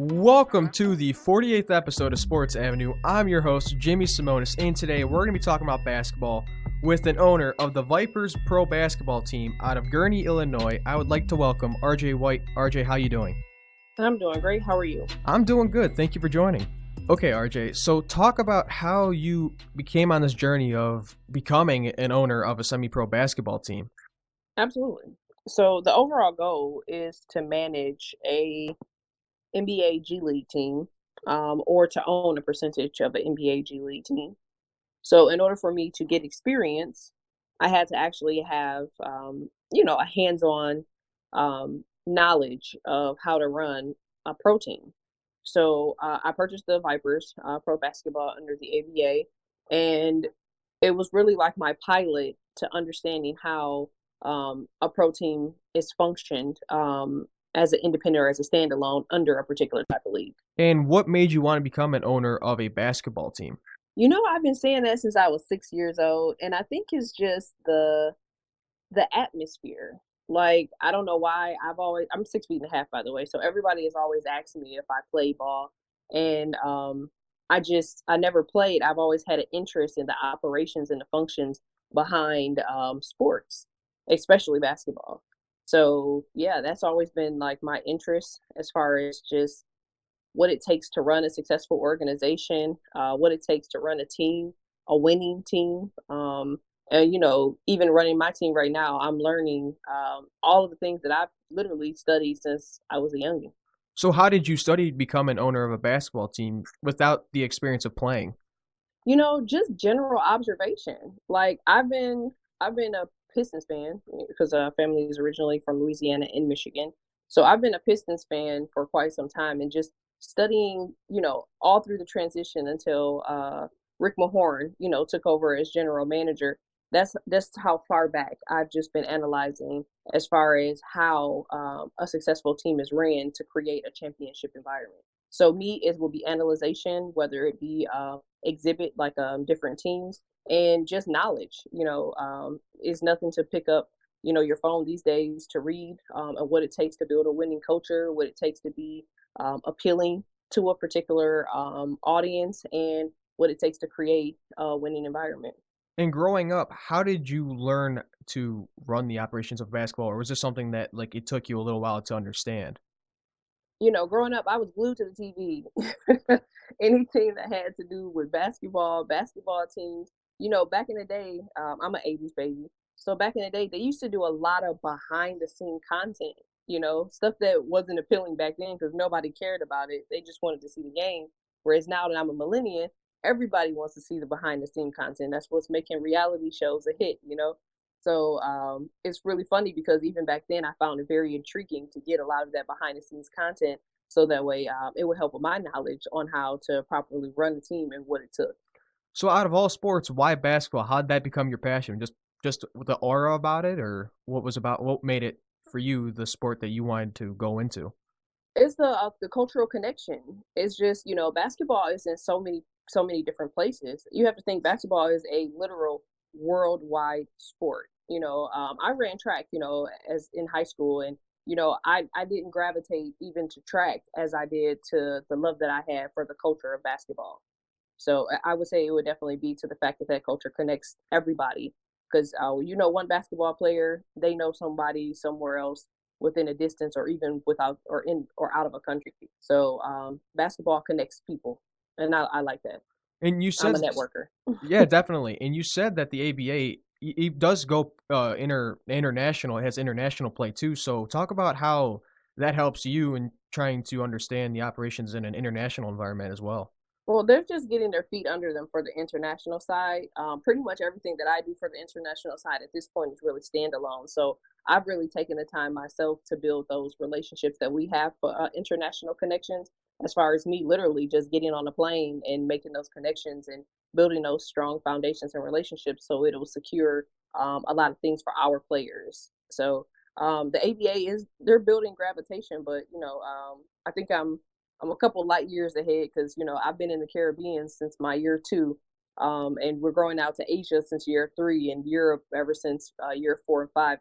Welcome to the 48th episode of Sports Avenue. I'm your host, Jimmy Simonis, and today we're going to be talking about basketball with an owner of the Vipers pro basketball team out of Gurnee, Illinois. I would like to welcome RJ White. RJ, how you doing? I'm doing great. How are you? I'm doing good. Thank you for joining. Okay, RJ, so talk about how you became on this journey of becoming an owner of a semi-pro basketball team. Absolutely. So the overall goal is to manage a NBA G League team, or to own a percentage of an NBA G League team. So in order for me to get experience, I had to actually have, a hands-on knowledge of how to run a pro team. So I purchased the Vipers pro basketball under the ABA, and it was really like my pilot to understanding how a pro team is functioned as an independent or as a standalone under a particular type of league. And what made you want to become an owner of a basketball team? I've been saying that since I was 6 years old, and I think it's just the atmosphere. Like, I don't know why I'm 6 feet and a half, by the way. So everybody has always asked me if I play ball. And I never played. I've always had an interest in the operations and the functions behind sports, especially basketball. So yeah, that's always been like my interest as far as just what it takes to run a successful organization, what it takes to run a team, a winning team. And even running my team right now, I'm learning all of the things that I've literally studied since I was a youngin. So how did you study to become an owner of a basketball team without the experience of playing? Just general observation. Like, I've been a Pistons fan because family is originally from Louisiana and Michigan. So I've been a Pistons fan for quite some time, and just studying, all through the transition until Rick Mahorn, took over as general manager. That's how far back I've just been analyzing as far as how a successful team is ran to create a championship environment. So me, it will be analyzation, whether it be exhibit like different teams, and just knowledge. Is nothing to pick up, your phone these days to read, and what it takes to build a winning culture, what it takes to be appealing to a particular audience, and what it takes to create a winning environment. And growing up, how did you learn to run the operations of basketball, or was this something that like it took you a little while to understand? Growing up, I was glued to the TV. Anything that had to do with basketball teams. Back in the day, I'm an 80s baby. So back in the day, they used to do a lot of behind the scene content, stuff that wasn't appealing back then because nobody cared about it. They just wanted to see the game. Whereas now that I'm a millennial, everybody wants to see the behind the scene content. That's what's making reality shows a hit. So it's really funny because even back then, I found it very intriguing to get a lot of that behind the scenes content. So that way, it would help with my knowledge on how to properly run the team and what it took. So out of all sports, why basketball? How did that become your passion? Just the aura about it, or what made it for you the sport that you wanted to go into? It's the cultural connection. It's just, basketball is in so many different places. You have to think basketball is a literal worldwide sport. I ran track, as in high school, and I didn't gravitate even to track as I did to the love that I had for the culture of basketball. So I would say it would definitely be to the fact that that culture connects everybody. Because one basketball player, they know somebody somewhere else within a distance, or even without or in or out of a country. So basketball connects people, and I like that. And you I'm said, a networker. yeah, definitely. And you said that the ABA it does go international. It has international play too. So talk about how that helps you in trying to understand the operations in an international environment as well. Well, they're just getting their feet under them for the international side. Pretty much everything that I do for the international side at this point is really standalone. So I've really taken the time myself to build those relationships that we have for international connections. As far as me, literally just getting on a plane and making those connections and building those strong foundations and relationships, so it'll secure a lot of things for our players. So the ABA they're building gravitation, but I think I'm a couple light years ahead because I've been in the Caribbean since my year 2, and we're growing out to Asia since year 3, and Europe ever since year 4 and 5.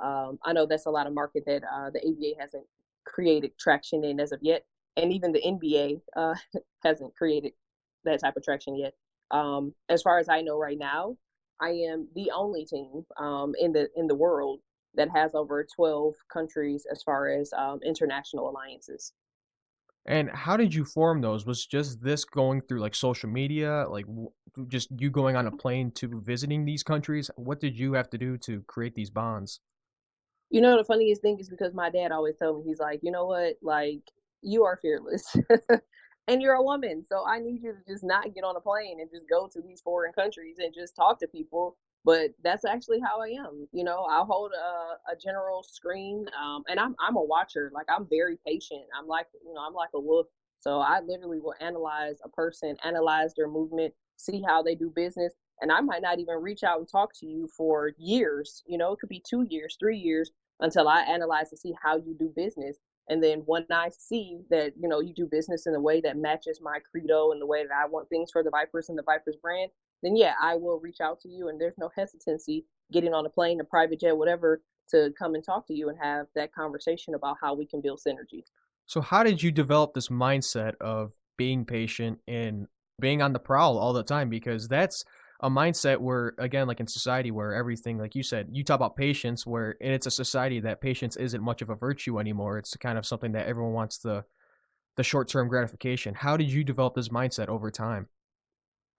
And I know that's a lot of market that the ABA hasn't created traction in as of yet. and even the NBA hasn't created that type of traction yet. As far as I know right now, I am the only team in the world that has over 12 countries as far as international alliances. And how did you form those? Was just this going through like social media, like just you going on a plane to visiting these countries? What did you have to do to create these bonds? You know, the funniest thing is because my dad always told me, he's like, you know what, like, you are fearless and you're a woman. So I need you to just not get on a plane and just go to these foreign countries and just talk to people. But that's actually how I am. You know, I'll hold a general screen, and I'm a watcher. Like I'm very patient. I'm like, you know, I'm like a wolf. So I literally will analyze a person, analyze their movement, see how they do business, and I might not even reach out and talk to you for years. You know, it could be 2 years, 3 years until I analyze to see how you do business. And then when I see that, you know, you do business in a way that matches my credo and the way that I want things for the Vipers and the Vipers brand, then yeah, I will reach out to you. And there's no hesitancy getting on a plane, a private jet, whatever, to come and talk to you and have that conversation about how we can build synergy. So how did you develop this mindset of being patient and being on the prowl all the time? Because that's a mindset where, again, like in society where everything, like you said, you talk about patience, where and it's a society that patience isn't much of a virtue anymore. It's kind of something that everyone wants the short term gratification. How did you develop this mindset over time?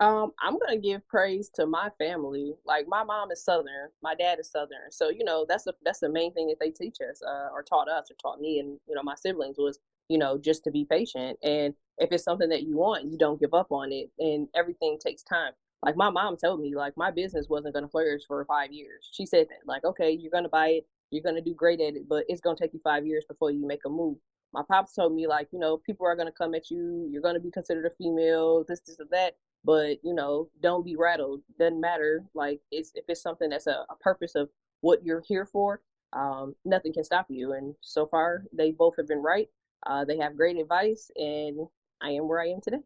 I'm gonna give praise to my family. Like my mom is Southern, my dad is Southern, so you know that's the main thing that they teach us, or taught us, or taught me, and you know my siblings was, you know, just to be patient. And if it's something that you want, you don't give up on it, and everything takes time. Like my mom told me, like my business wasn't gonna flourish for 5 years. She said that, like, okay, you're gonna buy it, you're gonna do great at it, but it's gonna take you 5 years before you make a move. My pops told me, like, you know, people are gonna come at you, you're gonna be considered a female, this, or that, but you know, don't be rattled. Doesn't matter. Like it's if it's something that's a purpose of what you're here for, nothing can stop you. And so far, they both have been right. They have great advice, and I am where I am today.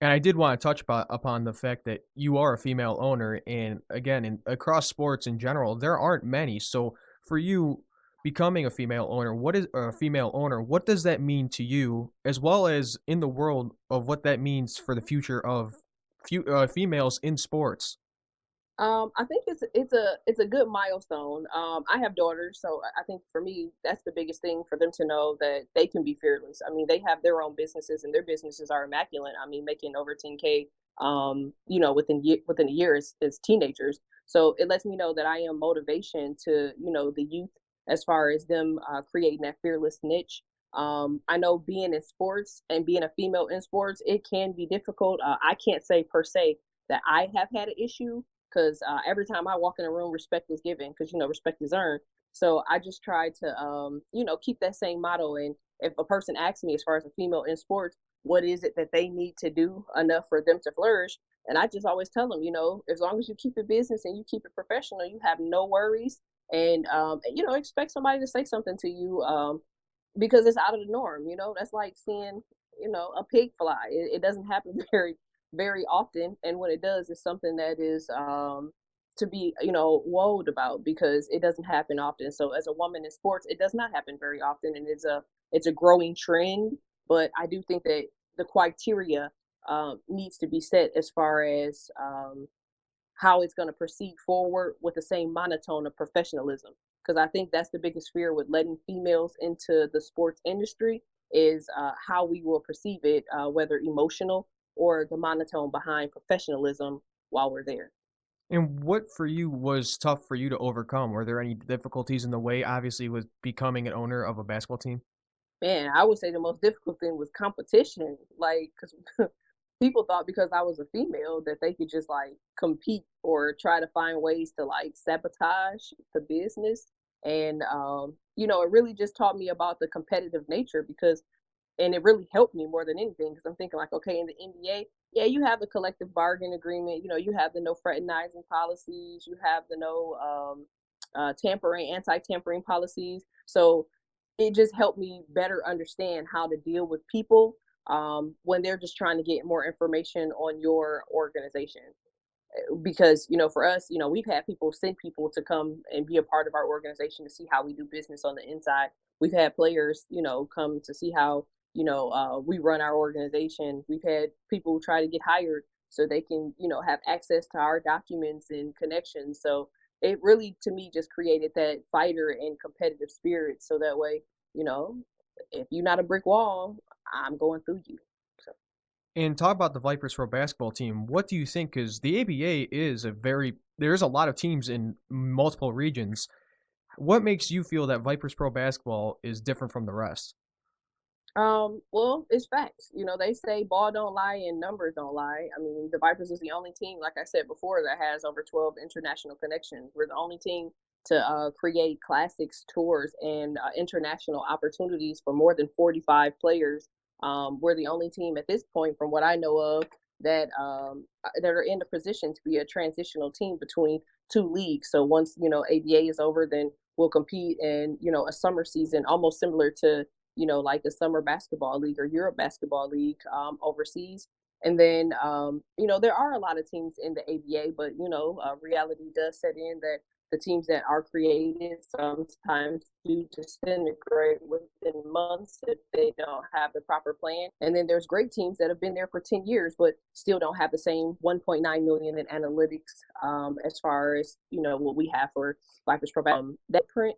And I did want to touch upon the fact that you are a female owner, and again, across sports in general, there aren't many. So for you, becoming a female owner, what does that mean to you, as well as in the world of what that means for the future of females in sports? I think it's a good milestone. I have daughters, so I think for me that's the biggest thing for them to know that they can be fearless. I mean, they have their own businesses, and their businesses are immaculate. I mean, making over 10K, you know, within a year as teenagers. So it lets me know that I am motivation to, you know, the youth as far as them creating that fearless niche. I know being in sports and being a female in sports, it can be difficult. I can't say per se that I have had an issue because every time I walk in a room, respect is given because you know respect is earned. So I just try to you know keep that same motto. And if a person asks me as far as a female in sports, what is it that they need to do enough for them to flourish? And I just always tell them, you know, as long as you keep it business and you keep it professional, you have no worries. And you know, expect somebody to say something to you because it's out of the norm. You know, that's like seeing, you know, a pig fly. It doesn't happen very often, and when it does, it's something that is to be, you know, woed about because it doesn't happen often. So as a woman in sports, it does not happen very often, and it's a growing trend. But I do think that the criteria needs to be set as far as how it's going to proceed forward with the same monotone of professionalism. Because I think that's the biggest fear with letting females into the sports industry is how we will perceive it, whether emotional or the monotone behind professionalism while we're there. And what for you was tough for you to overcome? Were there any difficulties in the way, obviously, with becoming an owner of a basketball team? Man, I would say the most difficult thing was competition. Like, because people thought because I was a female that they could just like compete or try to find ways to like sabotage the business. And, you know, it really just taught me about the competitive nature because and it really helped me more than anything because I'm thinking like, okay, in the NBA, yeah, you have the collective bargain agreement. You know, you have the no fraternizing policies. You have the no tampering, anti-tampering policies. So it just helped me better understand how to deal with people when they're just trying to get more information on your organization. Because you know, for us, you know, we've had people send people to come and be a part of our organization to see how we do business on the inside. We've had players, you know, come to see how we run our organization. We've had people try to get hired so they can, have access to our documents and connections. So it really, to me, just created that fighter and competitive spirit. So that way, you know, if you're not a brick wall, I'm going through you. So. And talk about the Vipers Pro basketball team. What do you think? Because the ABA is there's a lot of teams in multiple regions. What makes you feel that Vipers Pro basketball is different from the rest? Well, it's facts. They say ball don't lie and numbers don't lie. I mean, the Vipers is the only team, like I said before, that has over 12 international connections. We're the only team to create classics tours and international opportunities for more than 45 players. We're the only team at this point, from what I know of, that are in the position to be a transitional team between two leagues. So once ABA is over, then we'll compete in a summer season, almost similar to like the Summer Basketball League or Europe Basketball League overseas. And then, there are a lot of teams in the ABA, but, reality does set in that the teams that are created sometimes do disintegrate within months if they don't have the proper plan. And then there's great teams that have been there for 10 years, but still don't have the same 1.9 million in analytics as far as, what we have for Vipers Pro. That print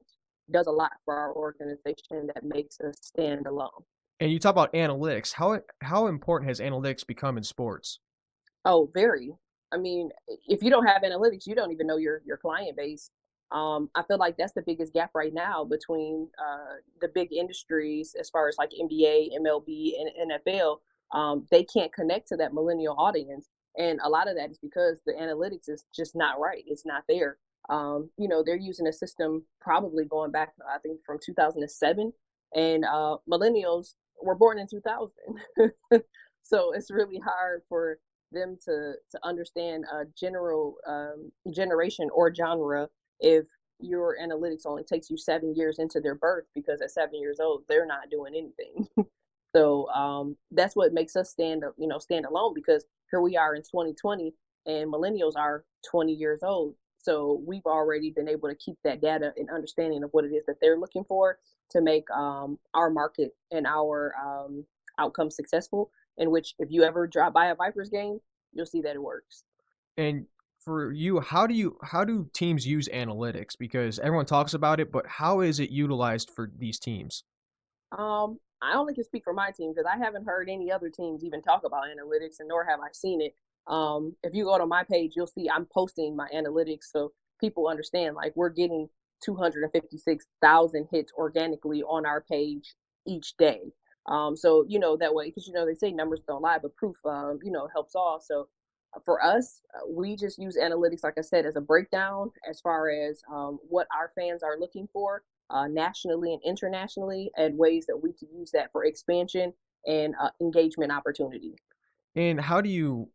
does a lot for our organization that makes us stand alone. And you talk about analytics. How important has analytics become in sports? Oh, very. I mean, if you don't have analytics, you don't even know your client base. I feel like that's the biggest gap right now between the big industries as far as like NBA, MLB, and NFL. They can't connect to that millennial audience, and a lot of that is because the analytics is just not right. It's not there. They're using a system probably going back, I think, from 2007, and millennials were born in 2000. So it's really hard for them to understand a general generation or genre if your analytics only takes you 7 years into their birth, because at 7 years old they're not doing anything. So that's what makes us stand alone, because here we are in 2020 and millennials are 20 years old. So we've already been able to keep that data and understanding of what it is that they're looking for to make our market and our outcome successful. In which, if you ever drop by a Vipers game, you'll see that it works. And for you, how do teams use analytics? Because everyone talks about it, but how is it utilized for these teams? I only can speak for my team because I haven't heard any other teams even talk about analytics, and nor have I seen it. If you go to my page, you'll see I'm posting my analytics so people understand, like, we're getting 256,000 hits organically on our page each day. So that way, because they say numbers don't lie, but proof helps all. So for us, we just use analytics, like I said, as a breakdown as far as what our fans are looking for nationally and internationally, and ways that we can use that for expansion and engagement opportunity. And how do you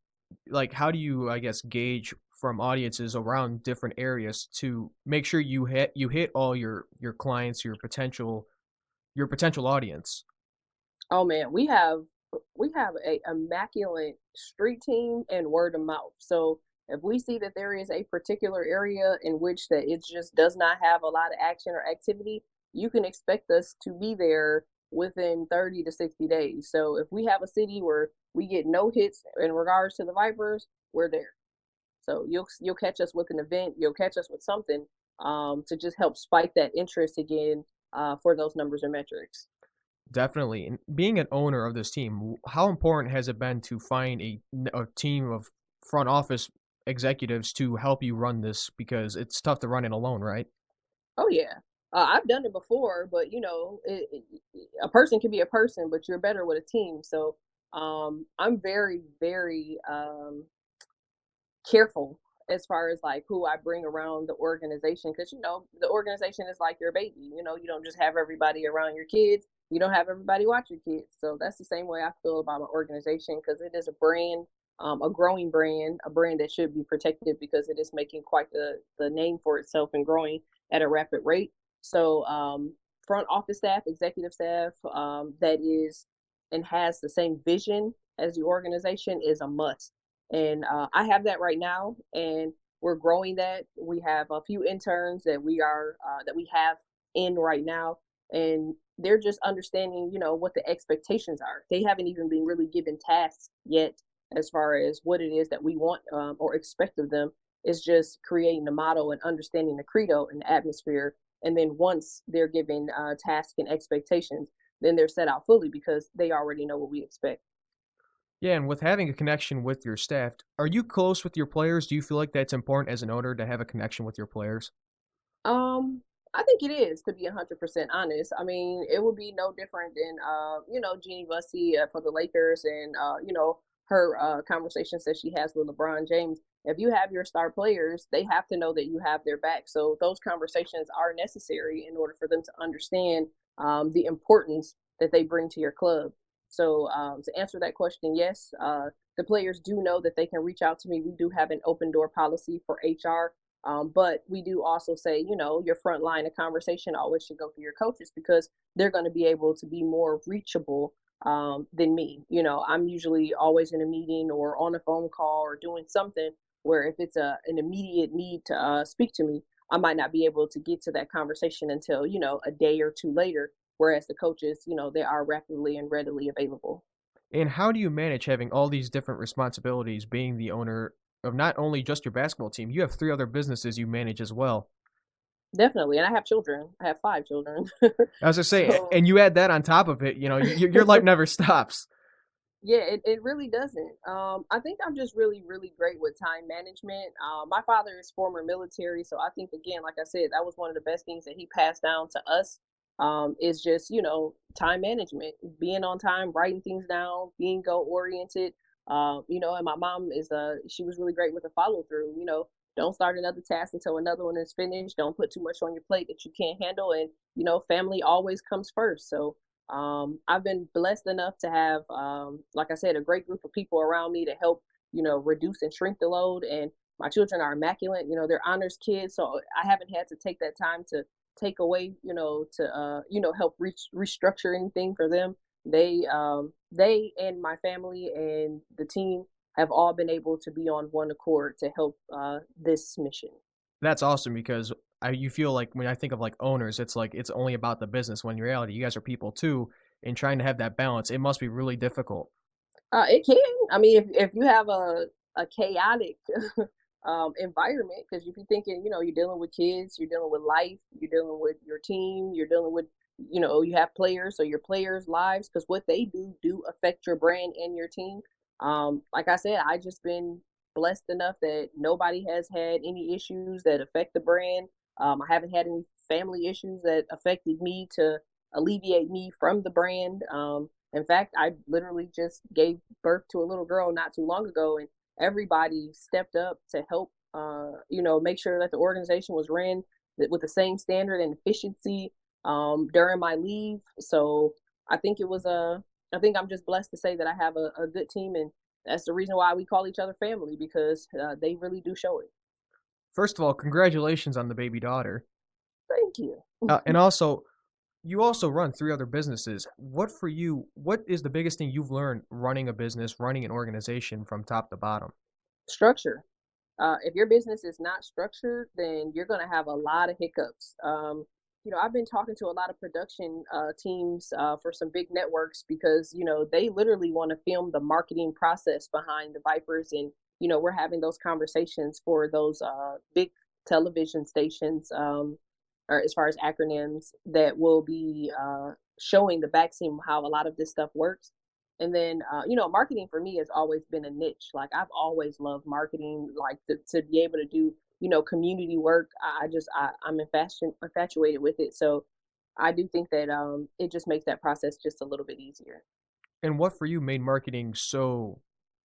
I guess gauge from audiences around different areas to make sure you hit all your clients, your potential audience? Oh man, we have a immaculate street team and word of mouth. So if we see that there is a particular area in which that it just does not have a lot of action or activity, you can expect us to be there within 30 to 60 days. So if we have a city where we get no hits in regards to the Vipers, we're there. So you'll catch us with an event, you'll catch us with something to just help spike that interest again for those numbers and metrics. Definitely. And being an owner of this team, how important has it been to find a team of front office executives to help you run this? Because it's tough to run it alone, right? Oh yeah, I've done it before, but a person can be a person, but you're better with a team. So I'm very, very careful as far as like who I bring around the organization, because the organization is like your baby. You don't just have everybody around your kids. You don't have everybody watch your kids. So that's the same way I feel about my organization, because it is a brand, a growing brand, a brand that should be protected because it is making quite the name for itself and growing at a rapid rate. So front office staff, executive staff that is and has the same vision as the organization is a must. And I have that right now, and we're growing that. We have a few interns that we have in right now, and they're just understanding, what the expectations are. They haven't even been really given tasks yet as far as what it is that we want or expect of them. It's just creating the model and understanding the credo and the atmosphere. And then once they're given tasks and expectations, then they're set out fully because they already know what we expect. Yeah, and with having a connection with your staff, are you close with your players? Do you feel like that's important as an owner to have a connection with your players? Um, I think it is, to be 100% honest. I mean, it would be no different than Jeannie Bussey for the Lakers and her conversations that she has with LeBron James. If you have your star players, they have to know that you have their back. So those conversations are necessary in order for them to understand the importance that they bring to your club. So to answer that question, yes, the players do know that they can reach out to me. We do have an open door policy for HR, but we do also say, your front line of conversation always should go through your coaches because they're going to be able to be more reachable than me. I'm usually always in a meeting or on a phone call or doing something where if it's an immediate need to speak to me, I might not be able to get to that conversation until, a day or two later. Whereas the coaches, they are rapidly and readily available. And how do you manage having all these different responsibilities being the owner of not only just your basketball team, you have three other businesses you manage as well. Definitely. And I have children. I have 5 children. I was gonna say, So and you add that on top of it, your life never stops. yeah, it really doesn't. I think I'm just really, really great with time management. My father is former military, so I think again, like I said, that was one of the best things that he passed down to us. Is just time management, being on time, writing things down, being goal oriented. And my mom she was really great with the follow through. Don't start another task until another one is finished. Don't put too much on your plate that you can't handle, and family always comes first. So I've been blessed enough to have, like I said, a great group of people around me to help, reduce and shrink the load. And my children are immaculate. They're honors kids, so I haven't had to take that time to take away, to help restructure anything for them. They and my family and the team have all been able to be on one accord to help this mission. That's awesome because you feel like when I think of like owners, it's like it's only about the business. When in reality, you guys are people too, and trying to have that balance, it must be really difficult. It can. I mean, if you have a chaotic environment, because if you're thinking, you're dealing with kids, you're dealing with life, you're dealing with your team, you're dealing with, you have players, so your players' lives, because what they do affect your brand and your team. Like I said, I just been blessed enough that nobody has had any issues that affect the brand. I haven't had any family issues that affected me to alleviate me from the brand. In fact, I literally just gave birth to a little girl not too long ago, and everybody stepped up to help, make sure that the organization was ran with the same standard and efficiency during my leave. So I think I think I'm just blessed to say that I have a good team, and that's the reason why we call each other family because they really do show it. First of all, congratulations on the baby daughter. Thank you. And also, you also run three other businesses. What for you? What is the biggest thing you've learned running a business, running an organization from top to bottom? Structure. If your business is not structured, then you're going to have a lot of hiccups. I've been talking to a lot of production teams for some big networks because, they literally want to film the marketing process behind the Vipers. And, we're having those conversations for those big television stations, or as far as acronyms, that will be showing the backseam how a lot of this stuff works. And then, marketing for me has always been a niche. Like I've always loved marketing, like to be able to do, community work. I'm infatuated with it. So I do think that it just makes that process just a little bit easier. And what for you made marketing so,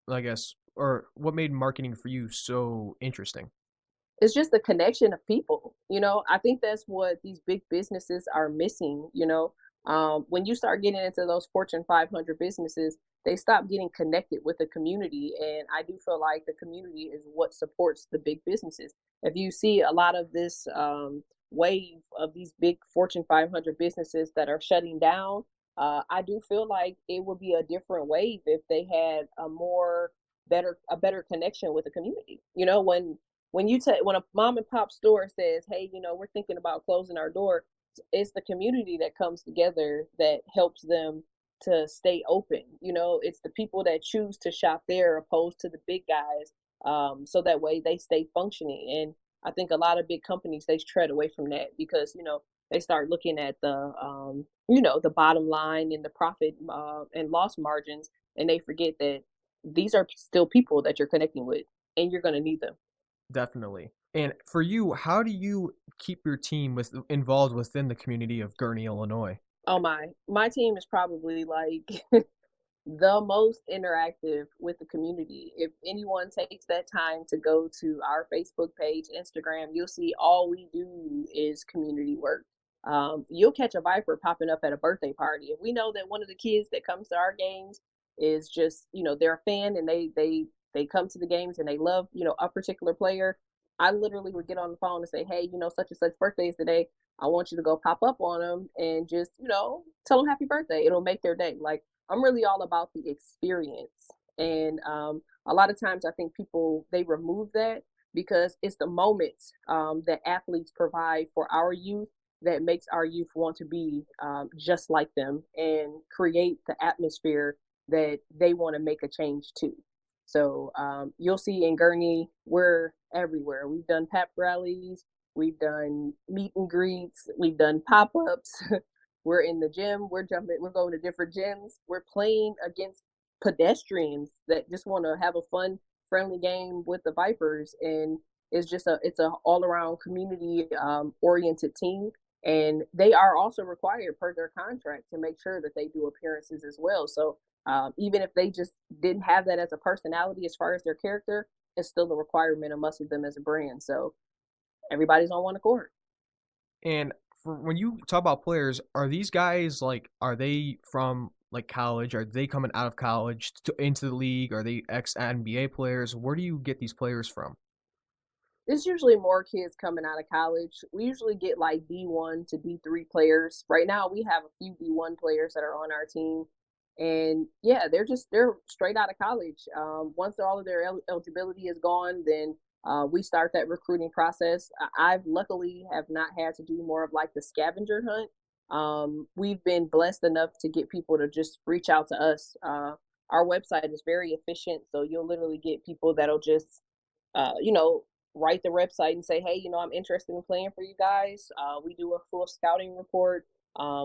I guess, or what made marketing for you so interesting? It's just the connection of people. I think that's what these big businesses are missing. When you start getting into those Fortune 500 businesses, they stop getting connected with the community. And I do feel like the community is what supports the big businesses. If you see a lot of this wave of these big Fortune 500 businesses that are shutting down, I do feel like it would be a different wave if they had a better connection with the community. When a mom and pop store says, "Hey, we're thinking about closing our door," it's the community that comes together that helps them to stay open. It's the people that choose to shop there opposed to the big guys, so that way they stay functioning. And I think a lot of big companies, they tread away from that because they start looking at the bottom line and the profit and loss margins, and they forget that these are still people that you're connecting with, and you're going to need them. Definitely. And for you, how do you keep your team involved within the community of Gurnee, Illinois? Oh my team is probably like the most interactive with the community. If anyone takes that time to go to our Facebook page, Instagram, you'll see all we do is community work. You'll catch a Viper popping up at a birthday party. If we know that one of the kids that comes to our games is just, they're a fan and they come to the games and they love, a particular player, I literally would get on the phone and say, hey, such and such birthday is today. I want you to go pop up on them and just, tell them happy birthday. It'll make their day. Like, I'm really all about the experience. And a lot of times I think people, they remove that because it's the moments that athletes provide for our youth that makes our youth want to be just like them and create the atmosphere that they want to make a change to. So you'll see in Gurnee, we're everywhere. We've done pep rallies, we've done meet and greets, we've done pop ups. We're in the gym, we're jumping, we're going to different gyms, we're playing against pedestrians that just want to have a fun, friendly game with the Vipers. And it's a all around community oriented team. And they are also required per their contract to make sure that they do appearances as well. So even if they just didn't have that as a personality as far as their character, it's still a requirement of us of them as a brand. So everybody's on one accord. And for when you talk about players, are these guys like are they from like college? Are they coming out of college into the league? Are they ex NBA players? Where do you get these players from? It's usually more kids coming out of college. We usually get like D1 to D3 players. Right now, we have a few D1 players that are on our team. And yeah, they're straight out of college. Once all of their eligibility is gone, then we start that recruiting process. I've luckily have not had to do more of like the scavenger hunt. We've been blessed enough to get people to just reach out to us. Our website is very efficient, so you'll literally get people that'll just uh, you know, write the website and say, hey, I'm interested in playing for you guys. We do a full scouting report.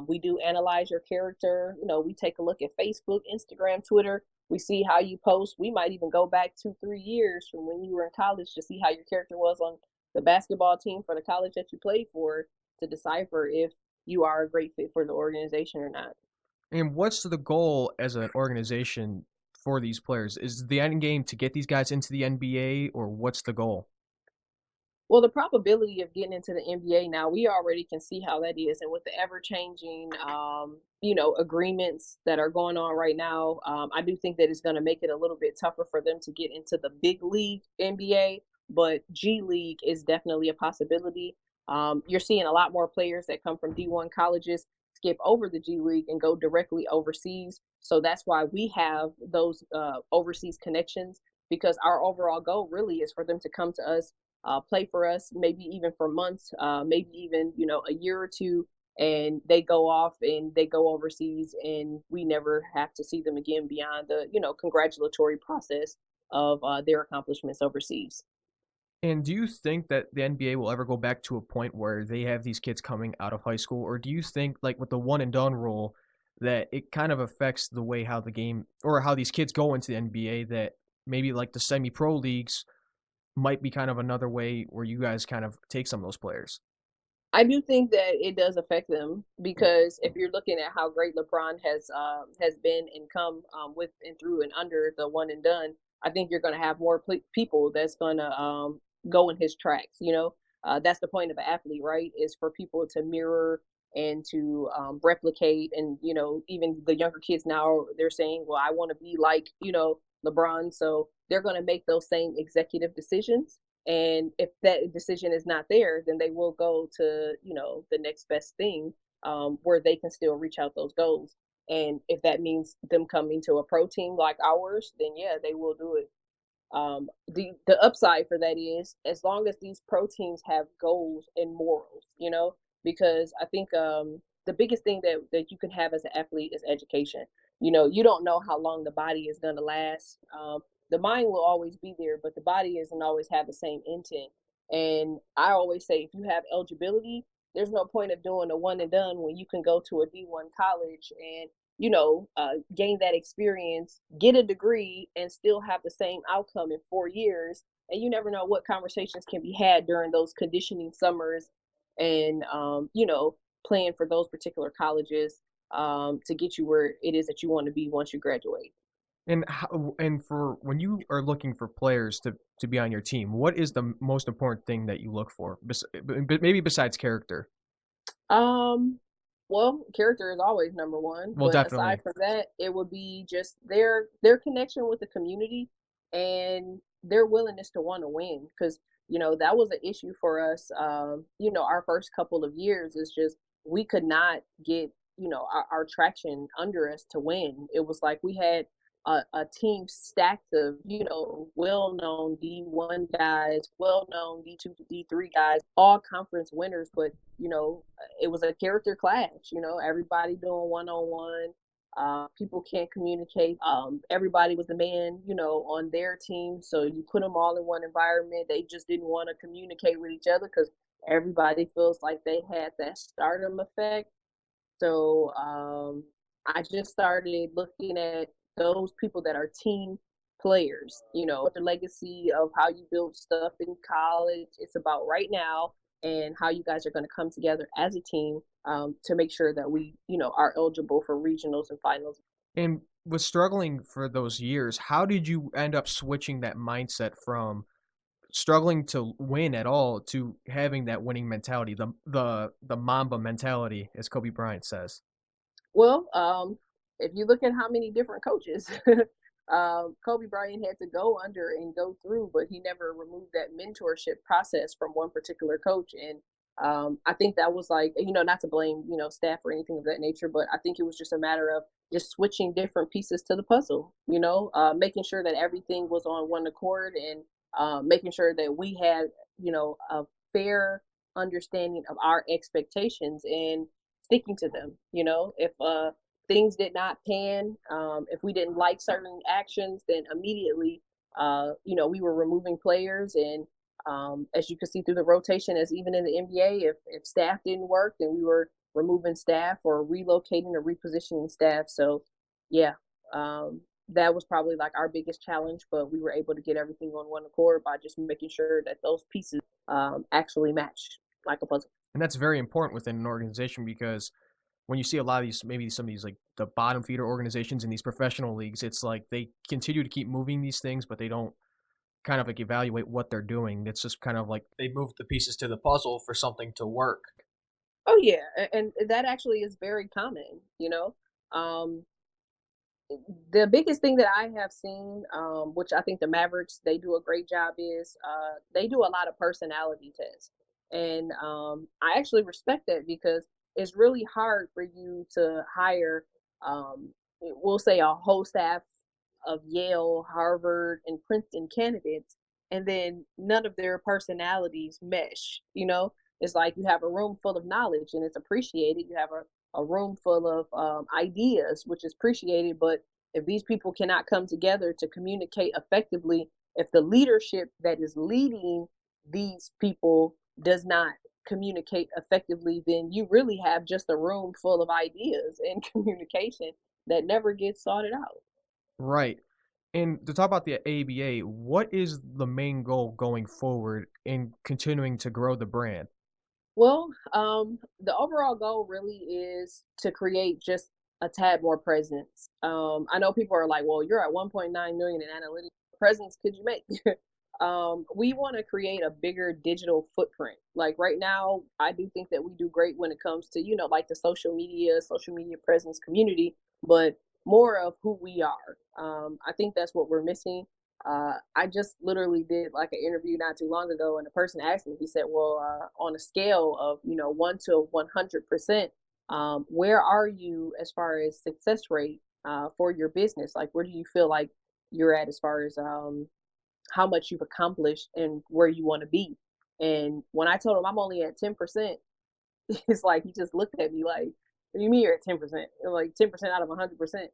We do analyze your character. We take a look at Facebook, Instagram, Twitter. We see how you post. We might even go back 2, 3 years from when you were in college to see how your character was on the basketball team for the college that you played for to decipher if you are a great fit for the organization or not. And what's the goal as an organization for these players? Is the end game to get these guys into the NBA, or what's the goal? Well, the probability of getting into the NBA now, we already can see how that is. And with the ever changing, agreements that are going on right now, I do think that it's going to make it a little bit tougher for them to get into the big league NBA. But G League is definitely a possibility. You're seeing a lot more players that come from D1 colleges skip over the G League and go directly overseas. So that's why we have those overseas connections because our overall goal really is for them to come to us, play for us, maybe even for months, maybe even a year or two, and they go off and they go overseas, and we never have to see them again beyond the congratulatory process of their accomplishments overseas. And do you think that the NBA will ever go back to a point where they have these kids coming out of high school, or do you think like with the one and done rule that it kind of affects the way how the game or how these kids go into the NBA that maybe like the semi-pro leagues might be kind of another way where you guys kind of take some of those players? I do think that it does affect them because if you're looking at how great LeBron has been and come with and through and under the one and done, I think you're going to have more people that's going to go in his tracks. That's the point of an athlete, right? Is for people to mirror and to replicate. And even the younger kids now, they're saying, "Well, I want to be like LeBron," so they're going to make those same executive decisions, and if that decision is not there, then they will go to, the next best thing, where they can still reach out those goals. And if that means them coming to a pro team like ours, then yeah, they will do it. The upside for that is as long as these pro teams have goals and morals, because I think the biggest thing that you can have as an athlete is education. You know, you don't know how long the body is going to last. The mind will always be there, but the body doesn't always have the same intent. And I always say, if you have eligibility, there's no point of doing a one and done when you can go to a D1 college and gain that experience, get a degree, and still have the same outcome in 4 years. And you never know what conversations can be had during those conditioning summers and, playing for those particular colleges to get you where it is that you want to be once you graduate. And for when you are looking for players to be on your team, what is the most important thing that you look for, maybe besides character? Um, well, character is always number one, Well, but definitely. aside from that, it would be just their connection with the community and their willingness to want to win. Because that was an issue for us. Our first couple of years is just we could not get our traction under us to win. It was like we had a team stacked of well-known D1 guys, well-known D2 to D3 guys, all conference winners, but it was a character clash. Everybody doing one-on-one. People can't communicate. Everybody was the man, on their team. So you put them all in one environment. They just didn't want to communicate with each other because everybody feels like they had that stardom effect. So I just started looking at those people that are team players, the legacy of how you build stuff in college. It's about right now and how you guys are going to come together as a team to make sure that we, are eligible for regionals and finals. And with struggling for those years, how did you end up switching that mindset from struggling to win at all to having that winning mentality, the Mamba mentality, as Kobe Bryant says? Well, if you look at how many different coaches Kobe Bryant had to go under and go through, but he never removed that mentorship process from one particular coach. And I think that was like, not to blame, staff or anything of that nature, but I think it was just a matter of just switching different pieces to the puzzle, making sure that everything was on one accord and making sure that we had, a fair understanding of our expectations and sticking to them. If things did not pan, if we didn't like certain actions, then immediately, we were removing players. And as you can see through the rotation, as even in the NBA, if staff didn't work, then we were removing staff or relocating or repositioning staff. So, yeah, that was probably like our biggest challenge, but we were able to get everything on one accord by just making sure that those pieces actually matched like a puzzle. And that's very important within an organization because when you see a lot of these, maybe some of these like the bottom feeder organizations in these professional leagues, it's like they continue to keep moving these things, but they don't kind of like evaluate what they're doing. It's just kind of like they move the pieces to the puzzle for something to work. Oh yeah, and that actually is very common. Um, the biggest thing that I have seen, which I think the Mavericks they do a great job, is they do a lot of personality tests, and I actually respect that because it's really hard for you to hire, we'll say, a whole staff of Yale, Harvard, and Princeton candidates, and then none of their personalities mesh. It's like you have a room full of knowledge and it's appreciated. You have a room full of ideas, which is appreciated. But if these people cannot come together to communicate effectively, if the leadership that is leading these people does not communicate effectively, then you really have just a room full of ideas and communication that never gets sorted out. Right. And to talk about the ABA, what is the main goal going forward in continuing to grow the brand? Well, the overall goal really is to create just a tad more presence. I know people are like, well, you're at 1.9 million in analytics. Presence could you make? We want to create a bigger digital footprint. Like right now, I do think that we do great when it comes to, like the social media presence community, but more of who we are. I think that's what we're missing. I just literally did like an interview not too long ago, and the person asked me. He said, "Well, on a scale of 1 to 100%, where are you as far as success rate for your business? Like, where do you feel like you're at as far as how much you've accomplished and where you want to be?" And when I told him I'm only at 10%, It's like he just looked at me like, "What do you mean you're at 10%?" Like 10% out of 100%.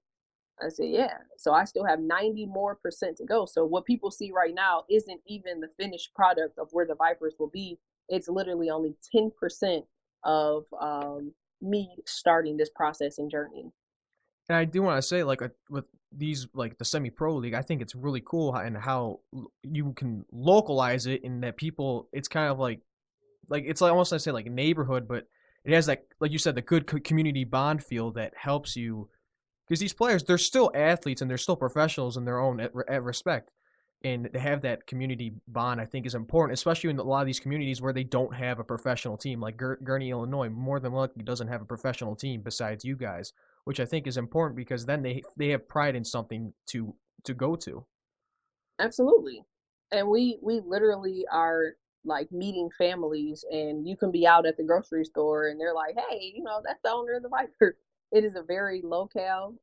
I said, "Yeah." So I still have 90 more percent to go. So what people see right now isn't even the finished product of where the Vipers will be. It's literally only 10% of me starting this process and journey. And I do want to say, like, with these, like the semi-pro league, I think it's really cool and how you can localize it in that people. It's kind of like it's like almost I say like a neighborhood, but it has that, like you said, the good community bond feel that helps you because these players they're still athletes and they're still professionals in their own at respect, and to have that community bond I think is important, especially in a lot of these communities where they don't have a professional team. Like Gurnee, Illinois, more than likely doesn't have a professional team besides you guys, which I think is important because then they have pride in something to go to. Absolutely. And we literally are like meeting families, and you can be out at the grocery store and they're like, "Hey, that's the owner of the Viper." It is a very locale.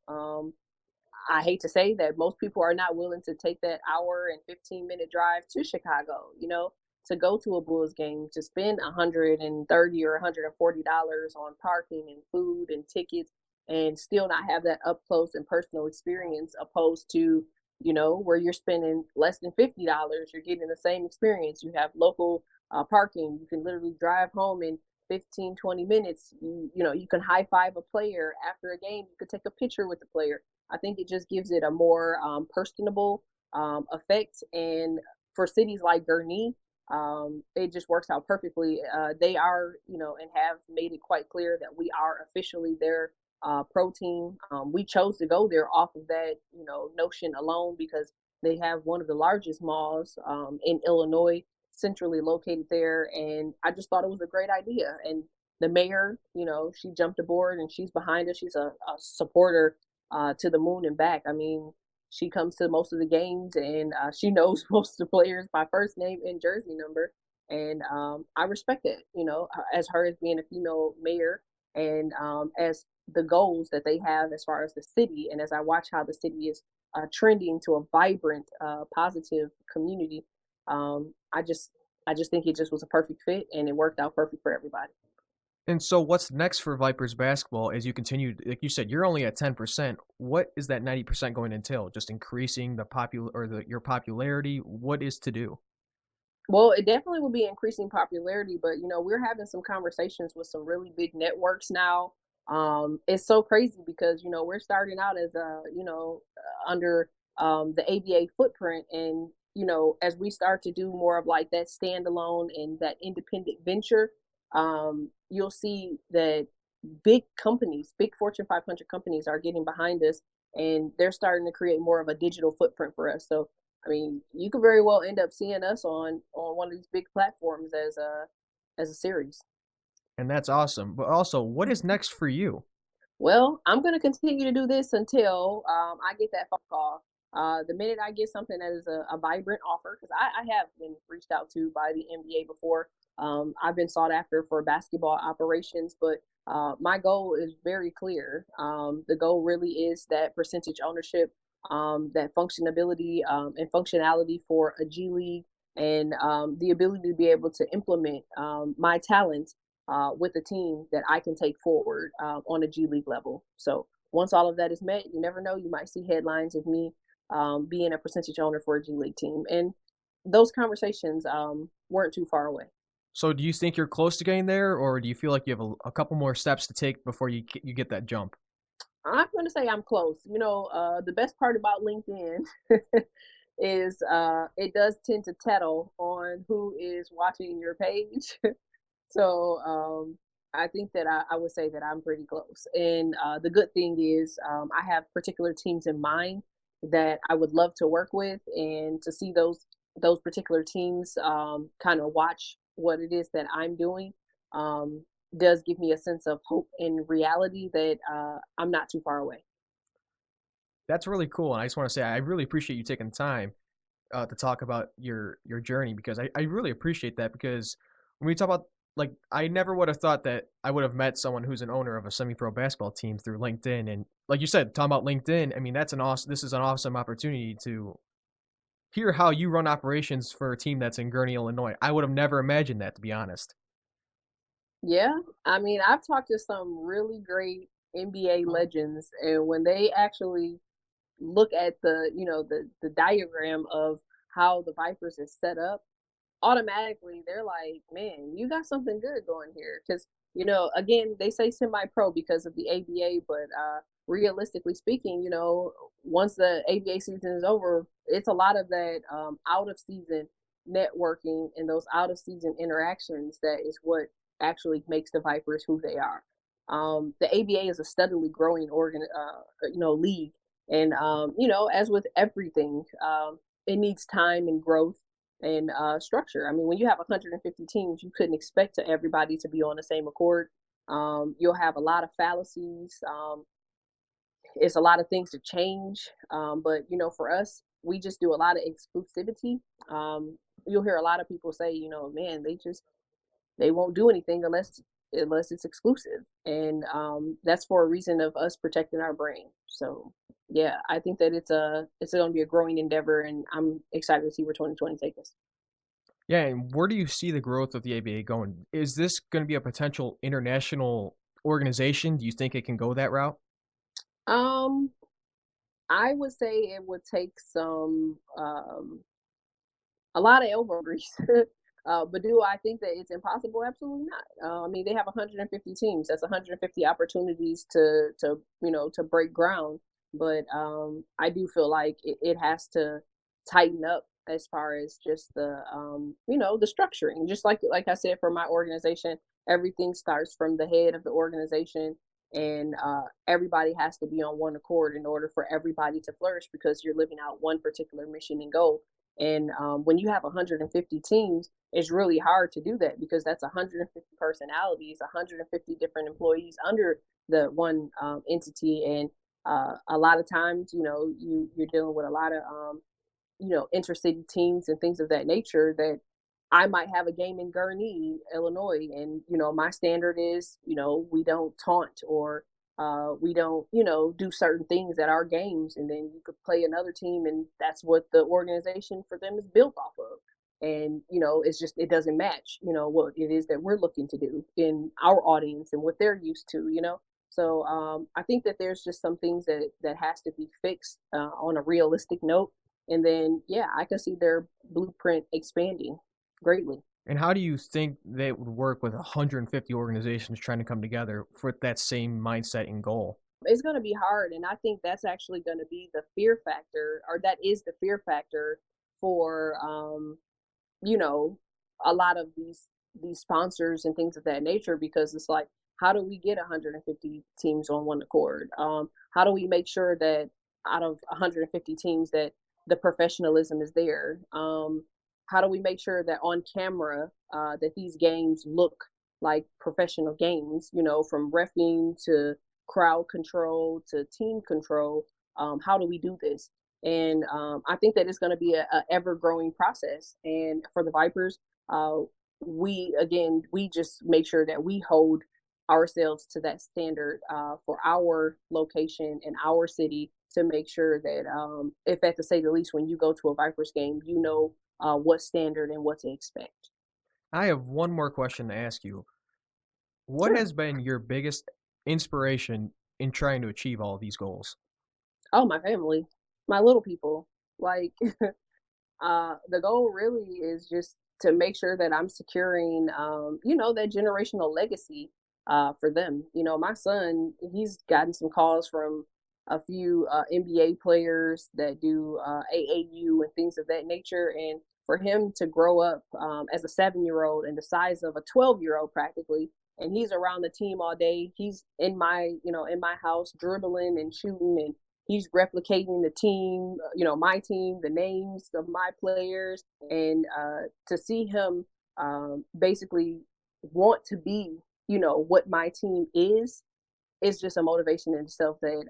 I hate to say that most people are not willing to take that hour and 15-minute drive to Chicago, to go to a Bulls game, to spend $130 or $140 on parking and food and tickets and still not have that up close and personal experience opposed to, where you're spending less than $50, you're getting the same experience. You have local parking. You can literally drive home in 15, 20 minutes. You can high five a player after a game. You could take a picture with the player. I think it just gives it a more personable effect. And for cities like Gurnee, it just works out perfectly. They are, and have made it quite clear that we are officially their pro team. We chose to go there off of that, notion alone because they have one of the largest malls in Illinois, centrally located there. And I just thought it was a great idea. And the mayor, she jumped aboard and she's behind us. She's a supporter to the moon and back. I mean, she comes to most of the games and she knows most of the players by first name and jersey number. And I respect it, as her as being a female mayor and as the goals that they have as far as the city. And as I watch how the city is trending to a vibrant, positive community, I just think it just was a perfect fit and it worked out perfect for everybody. And so, what's next for Vipers basketball as you continue? Like you said, you're only at 10%. What is that 90% going to entail? Just increasing the your popularity? What is to do? Well, it definitely will be increasing popularity, but we're having some conversations with some really big networks now. It's so crazy because we're starting out as under the ABA footprint, and as we start to do more of like that standalone and that independent venture, you'll see that big companies, big Fortune 500 companies, are getting behind us, and they're starting to create more of a digital footprint for us. So I mean, you could very well end up seeing us on one of these big platforms as a series. And that's awesome. But also, what is next for you? Well, I'm going to continue to do this until I get that phone call. The minute I get something that is a vibrant offer, because I have been reached out to by the NBA before. I've been sought after for basketball operations, but my goal is very clear. The goal really is that percentage ownership, that functionability and functionality for a G League, and the ability to be able to implement my talent with a team that I can take forward on a G League level. So once all of that is met, you never know, you might see headlines of me being a percentage owner for a G League team. And those conversations weren't too far away. So, do you think you're close to getting there, or do you feel like you have a couple more steps to take before you get that jump? I'm going to say I'm close. The best part about LinkedIn is it does tend to tattle on who is watching your page. So I think that I would say that I'm pretty close. And the good thing is I have particular teams in mind that I would love to work with, and to see those particular teams kind of watch what it is that I'm doing does give me a sense of hope and reality that I'm not too far away. That's really cool, and I just want to say I really appreciate you taking the time to talk about your journey because I really appreciate that because when we talk about like I never would have thought that I would have met someone who's an owner of a semi-pro basketball team through LinkedIn, and like you said, talking about LinkedIn, I mean that's an awesome. This is an awesome opportunity to hear how you run operations for a team that's in Gurnee, Illinois. I would have never imagined that, to be honest. Yeah, I mean, I've talked to some really great NBA legends, and when they actually look at the diagram of how the Vipers is set up, automatically they're like, man, you got something good going here. Because again, they say semi-pro because of the ABA, but realistically speaking, once the ABA season is over, it's a lot of that out of season networking and those out of season interactions that is what actually makes the Vipers who they are. The ABA is a steadily growing league, and as with everything, it needs time and growth and structure. I mean, when you have 150 teams, you couldn't expect to everybody to be on the same accord. You'll have a lot of fallacies. It's a lot of things to change. But for us, we just do a lot of exclusivity. You'll hear a lot of people say, man, they won't do anything unless it's exclusive, and that's for a reason of us protecting our brand. So yeah, I think that it's going to be a growing endeavor, and I'm excited to see where 2020 takes us. Yeah, and where do you see the growth of the ABA going? Is this going to be a potential international organization? Do you think it can go that route? Um, I would say it would take a lot of elbow grease. But do I think that it's impossible? Absolutely not. I mean, they have 150 teams. That's 150 opportunities to break ground. But I do feel like it has to tighten up as far as just the structuring. Just like I said, for my organization, everything starts from the head of the organization, and everybody has to be on one accord in order for everybody to flourish because you're living out one particular mission and goal. And when you have 150 teams, it's really hard to do that because that's 150 personalities, 150 different employees under the one entity, and a lot of times, you're dealing with a lot of intercity teams and things of that nature. That I might have a game in Gurnee, Illinois, and my standard is we don't taunt or we don't do certain things at our games, and then you could play another team, and that's what the organization for them is built off of. And it's just it doesn't match what it is that we're looking to do in our audience and what they're used to. So I think that there's just some things that has to be fixed on a realistic note, and then yeah, I can see their blueprint expanding greatly. And how do you think they would work with 150 organizations trying to come together for that same mindset and goal? It's going to be hard, and I think that's actually going to be the fear factor, or that is the fear factor for you know a lot of these sponsors and things of that nature, because it's like, how do we get 150 teams on one accord? How do we make sure that out of 150 teams that the professionalism is there? How do we make sure that on camera that these games look like professional games, from reffing to crowd control to team control? How do we do this? And I think that it's going to be a ever growing process. And for the Vipers, we just make sure that we hold ourselves to that standard for our location and our city, to make sure that, if at the say the least, when you go to a Vipers game, what standard and what to expect. I have one more question to ask you. What Sure. has been your biggest inspiration in trying to achieve all of these goals? Oh, my family, my little people. Like, the goal really is just to make sure that I'm securing, that generational legacy for them. My son, he's gotten some calls from a few NBA players that do AAU and things of that nature. And for him to grow up as a 7-year-old and the size of a 12-year-old practically, and he's around the team all day, he's in my house dribbling and shooting, and he's replicating the team, my team, the names of my players, and to see him basically want to be, what my team is just a motivation in itself, that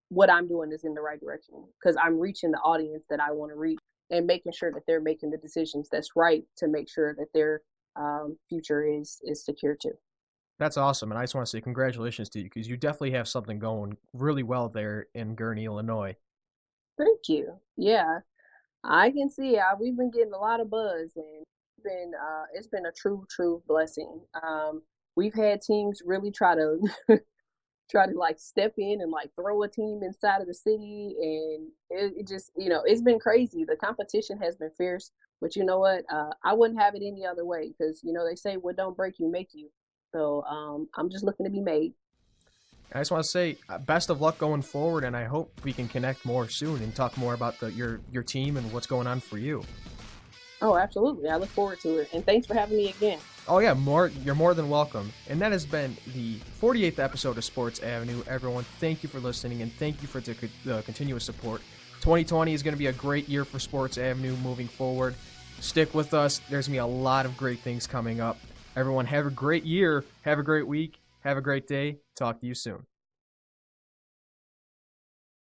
what I'm doing is in the right direction, because I'm reaching the audience that I want to reach, and making sure that they're making the decisions that's right to make sure that their future is secure too. That's awesome, and I just want to say congratulations to you because you definitely have something going really well there in Gurnee, Illinois. Thank you. Yeah, I can see. We've been getting a lot of buzz, and it's been a true blessing. We've had teams really try to try to like step in and like throw a team inside of the city, and it just it's been crazy. The competition has been fierce, but you know what? I wouldn't have it any other way because they say what don't break you make you. So I'm just looking to be made. I just want to say best of luck going forward, and I hope we can connect more soon and talk more about your team and what's going on for you. Oh, absolutely. I look forward to it. And thanks for having me again. Oh, yeah, you're more than welcome. And that has been the 48th episode of Sports Avenue. Everyone, thank you for listening, and thank you for the continuous support. 2020 is going to be a great year for Sports Avenue moving forward. Stick with us. There's going to be a lot of great things coming up. Everyone, have a great year. Have a great week. Have a great day. Talk to you soon.